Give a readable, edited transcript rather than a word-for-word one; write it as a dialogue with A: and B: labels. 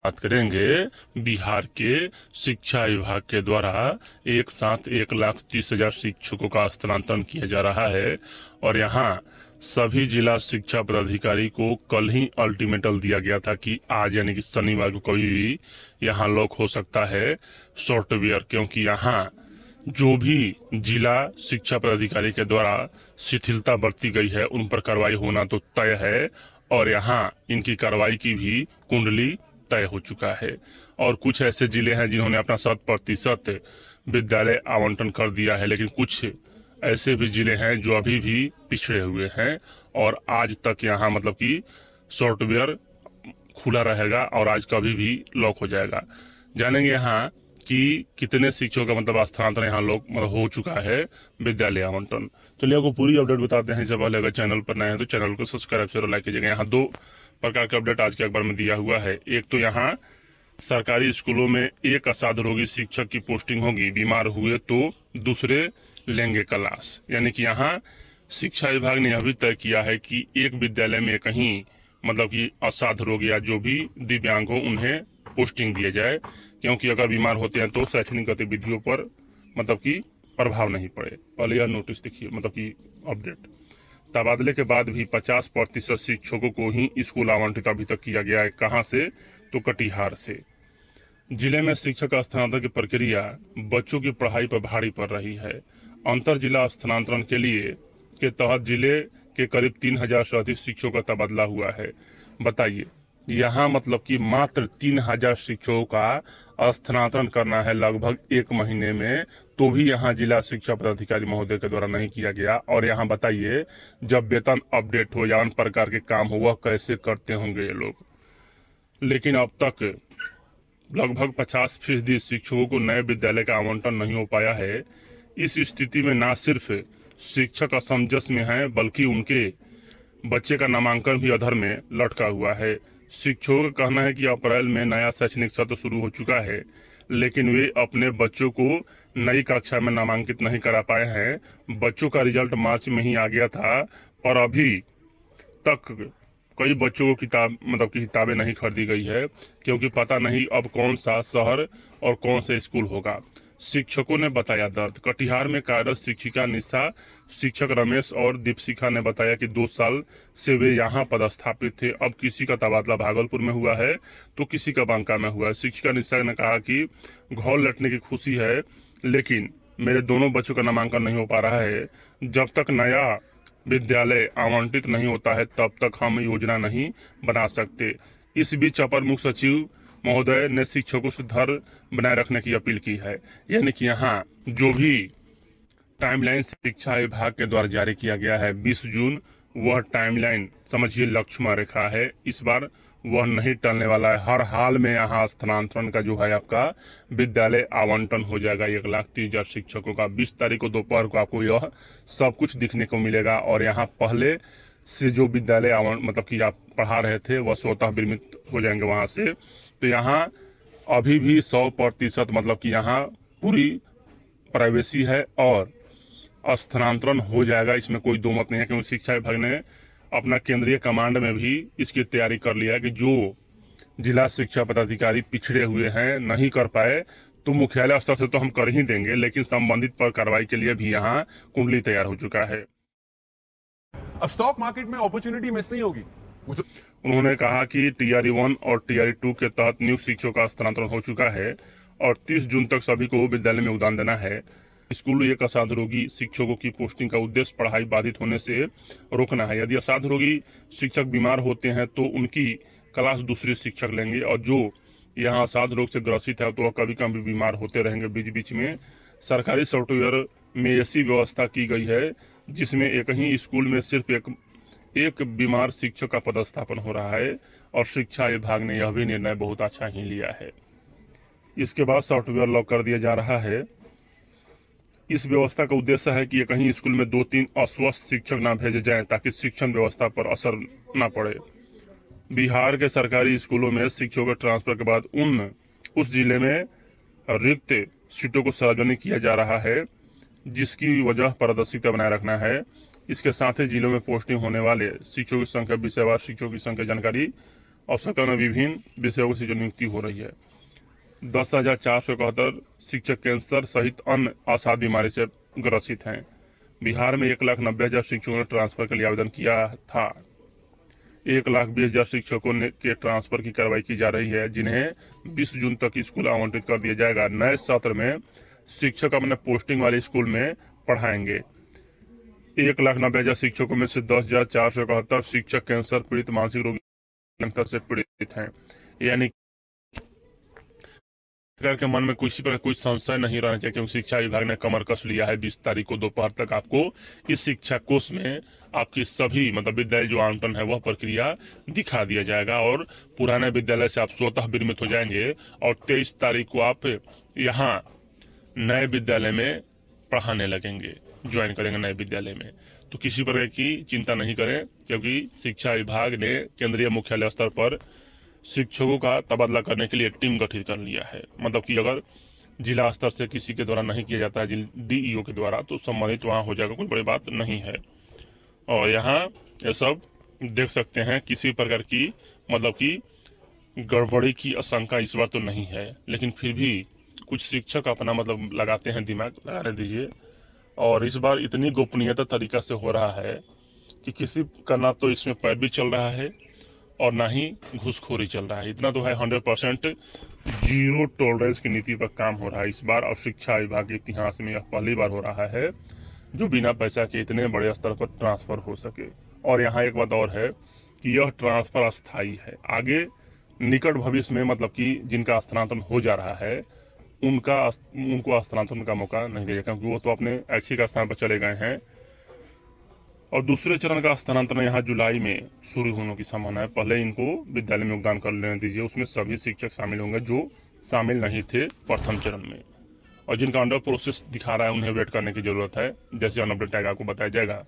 A: बात करेंगे बिहार के शिक्षा विभाग के द्वारा एक साथ 1,30,000 शिक्षकों का स्थानांतरण किया जा रहा है और यहाँ सभी जिला शिक्षा पदाधिकारी को कल ही अल्टीमेटम दिया गया था कि आज यानी कि शनिवार को कभी भी यहाँ लॉक हो सकता है सॉफ्टवेयर, क्योंकि यहाँ जो भी जिला शिक्षा पदाधिकारी के द्वारा शिथिलता बरती गई है उन पर कार्रवाई होना तो तय है और यहाँ इनकी कार्रवाई की भी कुंडली तय हो चुका है। और कुछ ऐसे जिले हैं जिन्होंने अपना 100% विद्यालय आवंटन कर दिया है, लेकिन कुछ ऐसे भी जिले हैं जो अभी भी पिछड़े हुए हैं और आज तक यहाँ मतलब कि सॉफ्टवेयर खुला रहेगा और आज कभी भी लॉक हो जाएगा। जानेंगे यहाँ कि कितने शिक्षकों का मतलब स्थानांतरण यहाँ लोग मतलब हो चुका है विद्यालय आवंटन। चलिए आपको पूरी अपडेट बताते हैं। इससे पहले अगर चैनल पर नए हैं तो चैनल को सब्सक्राइब शेयर और लाइक कीजिएगा। यहाँ दो प्रकार के अपडेट आज के अखबार में दिया हुआ है। एक तो यहाँ सरकारी स्कूलों में एक असाध रोगी शिक्षक की पोस्टिंग होगी, बीमार हुए तो दूसरे लेंगे क्लास। यानी कि यहाँ शिक्षा विभाग ने यह भी तय किया है कि एक विद्यालय में कहीं मतलब कि असाध रोग या जो भी दिव्यांग हो उन्हें पोस्टिंग दिया जाए, क्योंकि अगर बीमार होते हैं तो शैक्षणिक गतिविधियों पर मतलब कि प्रभाव नहीं पड़े। पहले यह नोटिस देखिए मतलब कि अपडेट। तबादले के बाद भी 50% शिक्षकों को ही स्कूल आवंटित अभी तक किया गया है। कहां से? तो कटिहार से। जिले में शिक्षक स्थानांतरण की प्रक्रिया बच्चों की पढ़ाई पर भारी पड़ रही है। अंतर जिला स्थानांतरण के तहत जिले के करीब 3,000 से अधिक शिक्षकों का तबादला हुआ है। बताइए, यहाँ मतलब कि मात्र 3,000 शिक्षकों का स्थानांतरण करना है लगभग एक महीने में, तो भी यहाँ जिला शिक्षा पदाधिकारी महोदय के द्वारा नहीं किया गया। और यहाँ बताइए, जब वेतन अपडेट हो या अन्य प्रकार के काम हो वह कैसे करते होंगे ये लोग। लेकिन अब तक लगभग 50% शिक्षकों को नए विद्यालय का आवंटन नहीं हो पाया है। इस स्थिति में न सिर्फ शिक्षक असमंजस में है बल्कि उनके बच्चे का नामांकन भी अधर में लटका हुआ है। शिक्षकों का कहना है कि अप्रैल में नया शैक्षणिक सत्र शुरू हो चुका है, लेकिन वे अपने बच्चों को नई कक्षा में नामांकित नहीं करा पाए हैं। बच्चों का रिजल्ट मार्च में ही आ गया था, पर अभी तक कई बच्चों को किताबें नहीं खरीदी गई है, क्योंकि पता नहीं अब कौन सा शहर और कौन सा स्कूल होगा। शिक्षकों ने बताया दर्द। कटिहार में कार्यरत शिक्षिका निशा, शिक्षक रमेश और दीपशिखा ने बताया कि 2 साल से वे यहाँ पदस्थापित थे। अब किसी का तबादला भागलपुर में हुआ है तो किसी का बांका में हुआ है। शिक्षिका निशा ने कहा कि घर लौटने की खुशी है, लेकिन मेरे दोनों बच्चों का नामांकन नहीं हो पा रहा है। जब तक नया विद्यालय आवंटित नहीं होता है तब तक हम योजना नहीं बना सकते। इस बीच अपर मुख्य सचिव महोदय ने शिक्षकों से धैर्य बनाए रखने की अपील की है। यानी कि यहाँ जो भी टाइमलाइन शिक्षा विभाग के द्वारा जारी किया गया है 20 जून, वह टाइमलाइन समझिए लक्ष्मण रेखा है। इस बार वह नहीं टलने वाला है। हर हाल में यहाँ स्थानांतरण का जो है आपका विद्यालय आवंटन हो जाएगा 1,30,000 शिक्षकों का। 20 तारीख को दोपहर को आपको यह सब कुछ दिखने को मिलेगा। और यहाँ पहले से जो विद्यालय मतलब कि आप पढ़ा रहे थे वह स्वतः विरमित हो जाएंगे वहां से। तो यहाँ अभी भी 100% मतलब कि यहाँ पूरी प्राइवेसी है और स्थानांतरण हो जाएगा, इसमें कोई दो मत नहीं है। क्योंकि शिक्षा विभाग ने अपना केंद्रीय कमांड में भी इसकी तैयारी कर लिया है कि जो जिला शिक्षा पदाधिकारी पिछड़े हुए हैं नहीं कर पाए तो मुख्यालय स्तर से तो हम कर ही देंगे, लेकिन संबंधित पर कार्रवाई के लिए भी यहाँ कुंडली तैयार हो चुका है।
B: अब स्टॉक मार्केट में अपॉर्चुनिटी मिस नहीं होगी।
A: उन्होंने कहा कि टीआरई 1 और टीआरई 2 के तहत नियुक्त शिक्षकों का स्थानांतरण हो चुका है और 30 जून तक सभी को विद्यालय में योगदान देना है। स्कूल एक असाध रोगी शिक्षकों की पोस्टिंग का उद्देश्य पढ़ाई बाधित होने से रोकना है। यदि असाध रोगी शिक्षक बीमार होते हैं तो उनकी क्लास दूसरे शिक्षक लेंगे, और जो यहाँ असाध रोग से ग्रसित है तो वह कभी कभी बीमार होते रहेंगे बीच बीच में। सरकारी सॉफ्टवेयर में ऐसी व्यवस्था की गई है जिसमें एक ही स्कूल में सिर्फ एक बीमार शिक्षक का पदस्थापन हो रहा है और शिक्षा विभाग ने यह भी निर्णय बहुत अच्छा ही लिया है। इसके बाद सॉफ्टवेयर लॉक कर दिया जा रहा है। इस व्यवस्था का उद्देश्य है कि कहीं स्कूल में 2-3 अस्वस्थ शिक्षक न भेजे जाएं ताकि शिक्षण व्यवस्था पर असर न पड़े। बिहार के सरकारी स्कूलों में शिक्षकों के ट्रांसफर के बाद उस जिले में रिक्त सीटों को सार्वजनिक किया जा रहा है, जिसकी वजह पारदर्शिता बनाए रखना है। इसके साथ ही जिलों में पोस्टिंग होने वाले शिक्षकों की संख्या, विषयवार शिक्षकों की संख्या जानकारी और सतह में विभिन्न विषयों से जो नियुक्ति हो रही है। 10,471 शिक्षक कैंसर सहित अन्य असाध्य बीमारी से ग्रसित हैं। बिहार में 1,90,000 शिक्षकों ने ट्रांसफर के लिए आवेदन किया था। 1,20,000 शिक्षकों के ट्रांसफर की कार्रवाई की जा रही है, जिन्हें 20 जून तक स्कूल आवंटित कर दिया जाएगा। नए सत्र में शिक्षक अपने पोस्टिंग वाले स्कूल में पढ़ाएंगे। 1,90,000 शिक्षकों में से 10,471 शिक्षक कैंसर पीड़ित मानसिक रोगी कैंसर से पीड़ित हैं। यानी के मन में किसी प्रकार कोई संशय नहीं रहना चाहिए, क्योंकि शिक्षा विभाग ने कमर कस लिया है। 20 तारीख को दोपहर तक आपको इस शिक्षा कोष में आपकी सभी विद्यालय जो आवंटन है वह प्रक्रिया दिखा दिया जाएगा और पुराने विद्यालय से आप स्वतः विरमित हो जाएंगे और 23 तारीख को आप यहाँ नए विद्यालय में पढ़ाने लगेंगे, ज्वाइन करेंगे नए विद्यालय में। तो किसी प्रकार की चिंता नहीं करें, क्योंकि शिक्षा विभाग ने केंद्रीय मुख्यालय स्तर पर शिक्षकों का तबादला करने के लिए टीम गठित कर लिया है। मतलब कि अगर जिला स्तर से किसी के द्वारा नहीं किया जाता है, डीईओ के द्वारा, तो संबंधित वहाँ हो जाएगा, कोई बड़ी बात नहीं है। और यहाँ ये सब देख सकते हैं, किसी प्रकार की कि गड़बड़ी की आशंका इस बार तो नहीं है, लेकिन फिर भी कुछ शिक्षक अपना लगाते हैं दिमाग, लगाने दीजिए। और इस बार इतनी गोपनीयता तरीका से हो रहा है कि किसी का ना तो इसमें पैर भी चल रहा है और ना ही घूसखोरी चल रहा है। इतना तो है 100% जीरो टॉलरेंस की नीति पर काम हो रहा है इस बार। और शिक्षा विभाग के इतिहास में यह पहली बार हो रहा है जो बिना पैसा के इतने बड़े स्तर पर ट्रांसफर हो सके। और यहाँ एक बात और है कि यह ट्रांसफर अस्थायी है। आगे निकट भविष्य में कि जिनका स्थानांतरण हो जा रहा है उनको स्थानांतरण का मौका नहीं देगा, क्योंकि वो तो अपने ऐच्छिक स्थान पर चले गए हैं। और दूसरे चरण का स्थानांतरण यहाँ जुलाई में शुरू होने की संभावना है। पहले इनको विद्यालय में योगदान कर लेने दीजिए, उसमें सभी शिक्षक शामिल होंगे जो शामिल नहीं थे प्रथम चरण में, और जिनका अंडर प्रोसेस दिखा रहा है उन्हें वेट करने की जरूरत है। जैसे ऑन अपडेट आपको बताया जाएगा।